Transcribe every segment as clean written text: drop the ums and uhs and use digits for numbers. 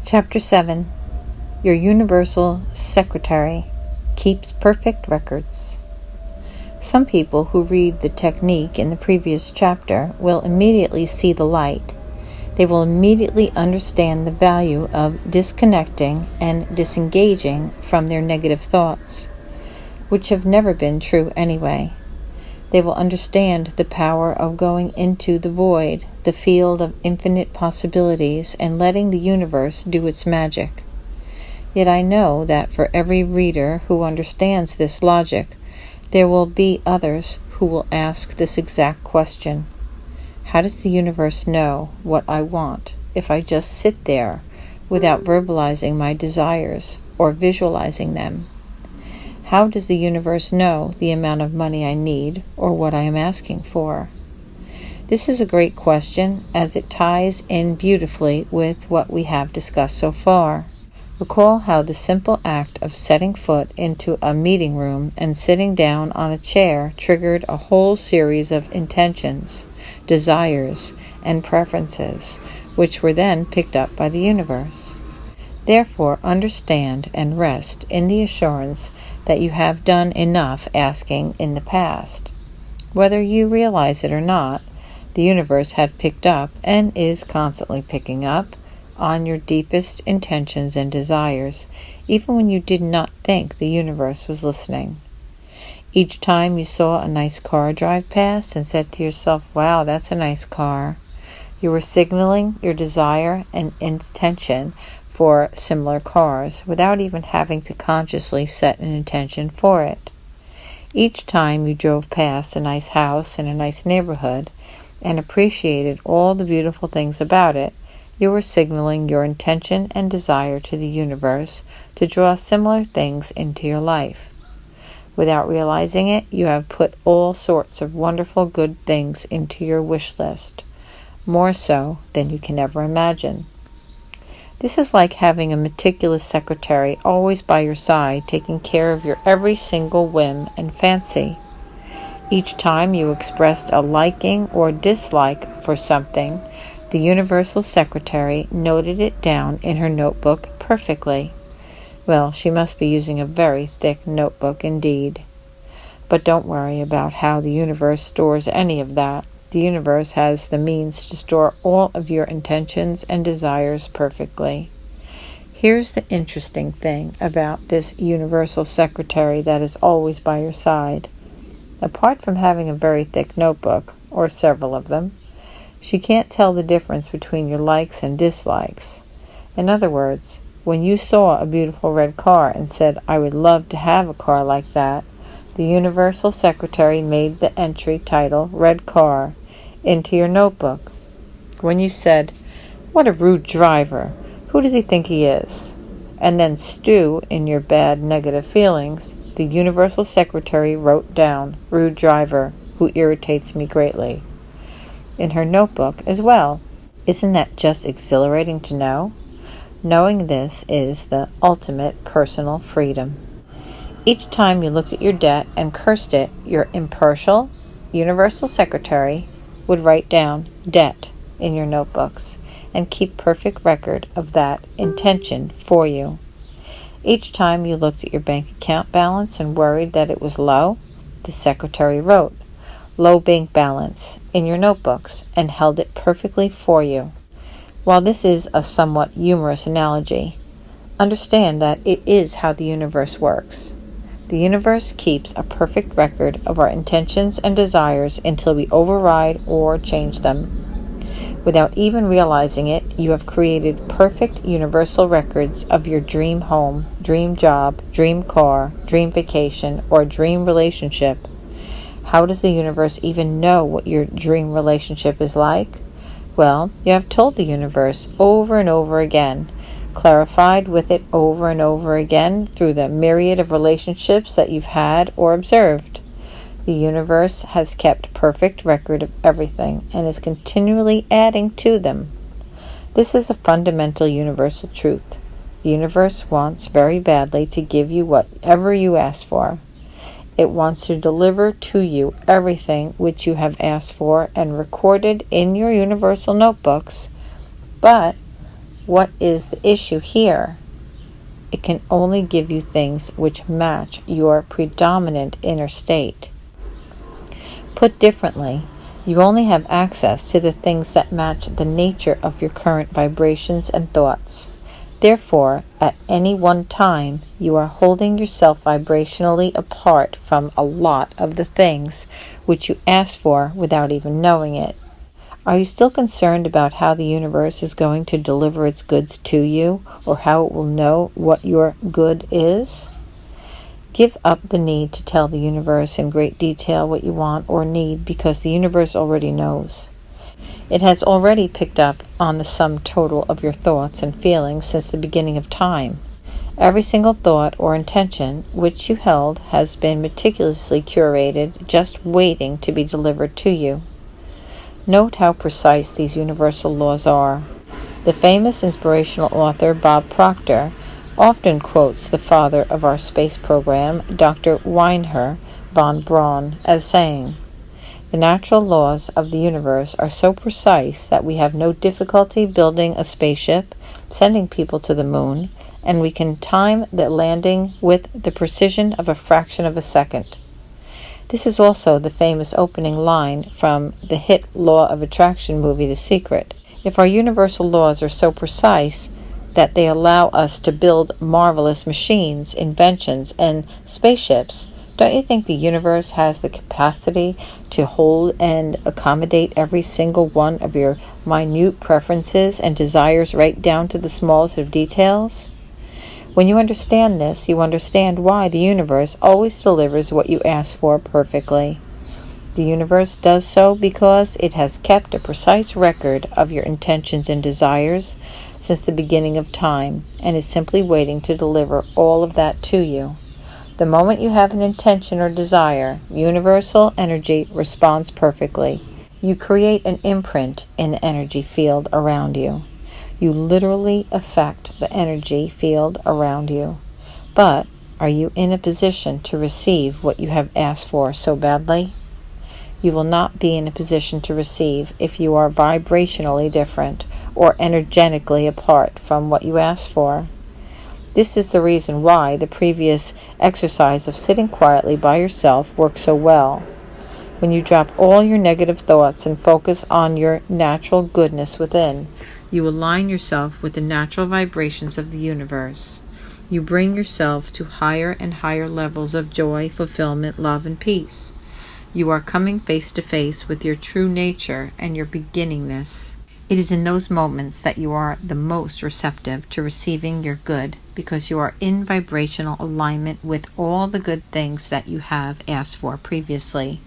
Chapter 7. Your Universal Secretary Keeps Perfect Records. Some people who read the technique in the previous chapter will immediately see the light. They will immediately understand the value of disconnecting and disengaging from their negative thoughts, which have never been true anyway. They will understand the power of going into the void, the field of infinite possibilities, and letting the universe do its magic. Yet I know that for every reader who understands this logic, there will be others who will ask this exact question. How does the universe know what I want if I just sit there without verbalizing my desires or visualizing them? How does the universe know the amount of money I need or what I am asking for? This is a great question, as it ties in beautifully with what we have discussed so far. Recall how the simple act of setting foot into a meeting room and sitting down on a chair triggered a whole series of intentions, desires, and preferences, which were then picked up by the universe. Therefore, understand and rest in the assurance that you have done enough asking in the past. Whether you realize it or not, the universe had picked up and is constantly picking up on your deepest intentions and desires, even when you did not think the universe was listening. Each time you saw a nice car drive past and said to yourself, "Wow, that's a nice car," you were signaling your desire and intention for similar cars without even having to consciously set an intention for it. Each time you drove past a nice house in a nice neighborhood and appreciated all the beautiful things about it, you were signaling your intention and desire to the universe to draw similar things into your life. Without realizing it, you have put all sorts of wonderful good things into your wish list, more so than you can ever imagine. This is like having a meticulous secretary always by your side, taking care of your every single whim and fancy. Each time you expressed a liking or dislike for something, the Universal Secretary noted it down in her notebook perfectly. Well, she must be using a very thick notebook indeed. But don't worry about how the universe stores any of that. The universe has the means to store all of your intentions and desires perfectly. Here's the interesting thing about this Universal Secretary that is always by your side. Apart from having a very thick notebook, or several of them, she can't tell the difference between your likes and dislikes. In other words, when you saw a beautiful red car and said, "I would love to have a car like that," the Universal Secretary made the entry title, "Red Car," into your notebook. When you said, "What a rude driver, who does he think he is?" and then stew in your bad negative feelings, the Universal Secretary wrote down, "Rude driver, who irritates me greatly," in her notebook as well. Isn't that just exhilarating to know? Knowing this is the ultimate personal freedom. Each time you looked at your debt and cursed it, your impartial Universal Secretary would write down "debt" in your notebooks and keep perfect record of that intention for you. Each time you looked at your bank account balance and worried that it was low, the Secretary wrote "low bank balance" in your notebooks and held it perfectly for you. While this is a somewhat humorous analogy, understand that it is how the universe works. The universe keeps a perfect record of our intentions and desires until we override or change them. Without even realizing it, you have created perfect universal records of your dream home, dream job, dream car, dream vacation, or dream relationship. How does the universe even know what your dream relationship is like? Well, you have told the universe over and over again, clarified with it over and over again through the myriad of relationships that you've had or observed. The universe has kept perfect record of everything and is continually adding to them. This is a fundamental universal truth. The universe wants very badly to give you whatever you ask for. It wants to deliver to you everything which you have asked for and recorded in your universal notebooks, but what is the issue here? It can only give you things which match your predominant inner state. Put differently, you only have access to the things that match the nature of your current vibrations and thoughts. Therefore, at any one time, you are holding yourself vibrationally apart from a lot of the things which you asked for without even knowing it. Are you still concerned about how the universe is going to deliver its goods to you, or how it will know what your good is? Give up the need to tell the universe in great detail what you want or need, because the universe already knows. It has already picked up on the sum total of your thoughts and feelings since the beginning of time. Every single thought or intention which you held has been meticulously curated, just waiting to be delivered to you. Note how precise these universal laws are. The famous inspirational author Bob Proctor often quotes the father of our space program, Dr. Weinher von Braun, as saying, "The natural laws of the universe are so precise that we have no difficulty building a spaceship, sending people to the moon, and we can time the landing with the precision of a fraction of a second." This is also the famous opening line from the hit Law of Attraction movie, The Secret. If our universal laws are so precise that they allow us to build marvelous machines, inventions, and spaceships, don't you think the universe has the capacity to hold and accommodate every single one of your minute preferences and desires right down to the smallest of details? When you understand this, you understand why the universe always delivers what you ask for perfectly. The universe does so because it has kept a precise record of your intentions and desires since the beginning of time, and is simply waiting to deliver all of that to you. The moment you have an intention or desire, universal energy responds perfectly. You create an imprint in the energy field around you. You literally affect the energy field around you. But are you in a position to receive what you have asked for so badly? You will not be in a position to receive if you are vibrationally different or energetically apart from what you asked for. This is the reason why the previous exercise of sitting quietly by yourself works so well. When you drop all your negative thoughts and focus on your natural goodness within, you align yourself with the natural vibrations of the universe. You bring yourself to higher and higher levels of joy, fulfillment, love, and peace. You are coming face to face with your true nature and your beginningness. It is in those moments that you are the most receptive to receiving your good, because you are in vibrational alignment with all the good things that you have asked for previously.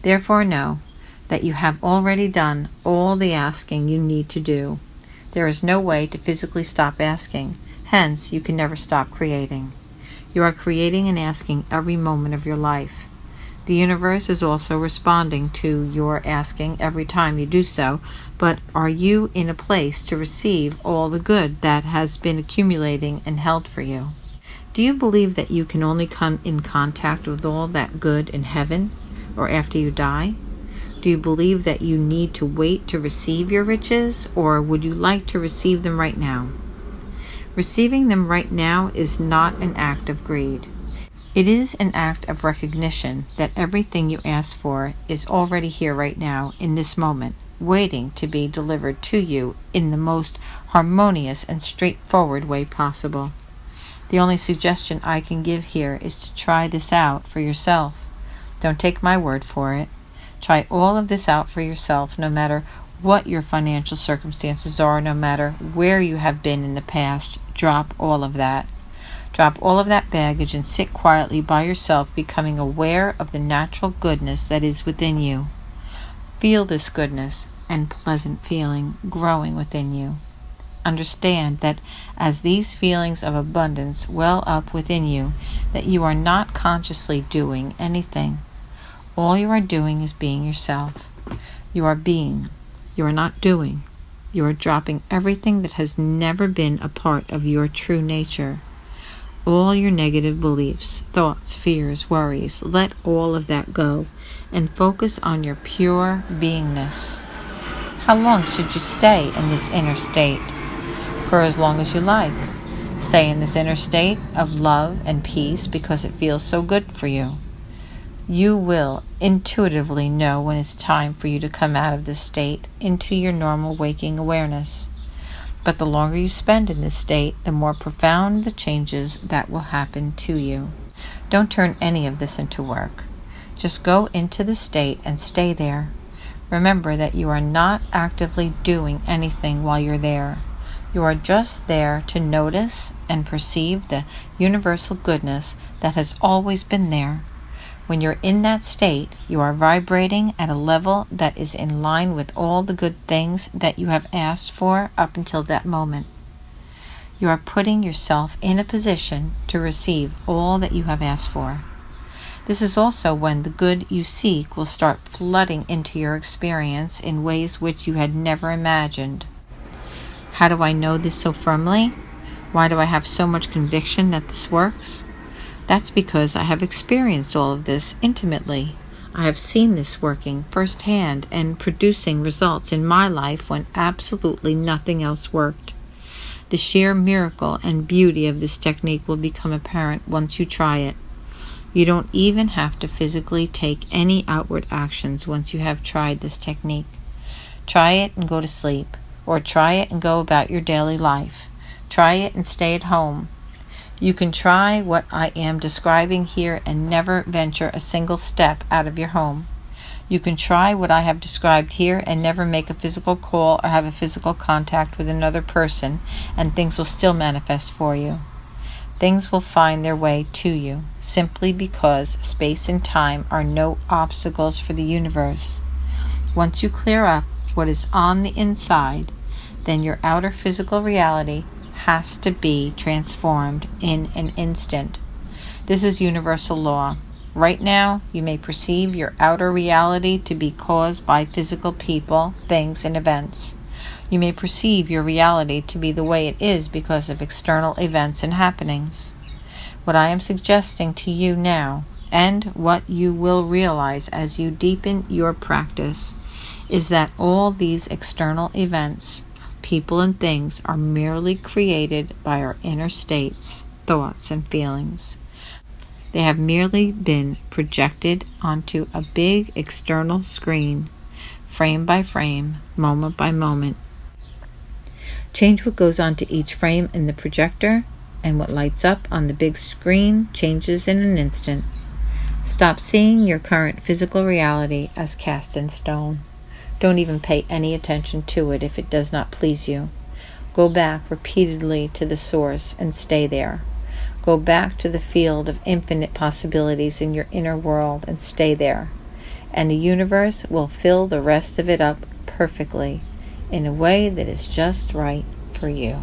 Therefore, know that you have already done all the asking you need to do. There is no way to physically stop asking, hence you can never stop creating. You are creating and asking every moment of your life. The universe is also responding to your asking every time you do so, but are you in a place to receive all the good that has been accumulating and held for you? Do you believe that you can only come in contact with all that good in heaven or after you die? Do you believe that you need to wait to receive your riches, or would you like to receive them right now? Receiving them right now is not an act of greed. It is an act of recognition that everything you ask for is already here right now, in this moment, waiting to be delivered to you in the most harmonious and straightforward way possible. The only suggestion I can give here is to try this out for yourself. Don't take my word for it. Try all of this out for yourself, no matter what your financial circumstances are, no matter where you have been in the past. Drop all of that. Drop all of that baggage and sit quietly by yourself, becoming aware of the natural goodness that is within you. Feel this goodness and pleasant feeling growing within you. Understand that as these feelings of abundance well up within you, that you are not consciously doing anything. All you are doing is being yourself. You are being. You are not doing. You are dropping everything that has never been a part of your true nature. All your negative beliefs, thoughts, fears, worries, let all of that go and focus on your pure beingness. How long should you stay in this inner state? for as long as you like. Stay in this inner state of love and peace because it feels so good for you. You will intuitively know when it's time for you to come out of this state into your normal waking awareness. But the longer you spend in this state, the more profound the changes that will happen to you. Don't turn any of this into work. Just go into the state and stay there. Remember that you are not actively doing anything while you're there. You are just there to notice and perceive the universal goodness that has always been there. When you're in that state, you are vibrating at a level that is in line with all the good things that you have asked for up until that moment. You are putting yourself in a position to receive all that you have asked for. This is also when the good you seek will start flooding into your experience in ways which you had never imagined. How do I know this so firmly? Why do I have so much conviction that this works? That's because I have experienced all of this intimately. I have seen this working firsthand and producing results in my life when absolutely nothing else worked. The sheer miracle and beauty of this technique will become apparent once you try it. You don't even have to physically take any outward actions once you have tried this technique. Try it and go to sleep, or try it and go about your daily life. Try it and stay at home. You can try what I am describing here and never venture a single step out of your home. You can try what I have described here and never make a physical call or have a physical contact with another person, and things will still manifest for you. Things will find their way to you, simply because space and time are no obstacles for the universe. Once you clear up what is on the inside, then your outer physical reality has to be transformed in an instant. This is universal law. Right now, you may perceive your outer reality to be caused by physical people, things, and events. You may perceive your reality to be the way it is because of external events and happenings. What I am suggesting to you now, and what you will realize as you deepen your practice, is that all these external events, people, and things are merely created by our inner states, thoughts, and feelings. They have merely been projected onto a big external screen, frame by frame, moment by moment. Change what goes onto each frame in the projector, and what lights up on the big screen changes in an instant. Stop seeing your current physical reality as cast in stone. Don't even pay any attention to it if it does not please you. Go back repeatedly to the source and stay there. Go back to the field of infinite possibilities in your inner world and stay there. And the universe will fill the rest of it up perfectly in a way that is just right for you.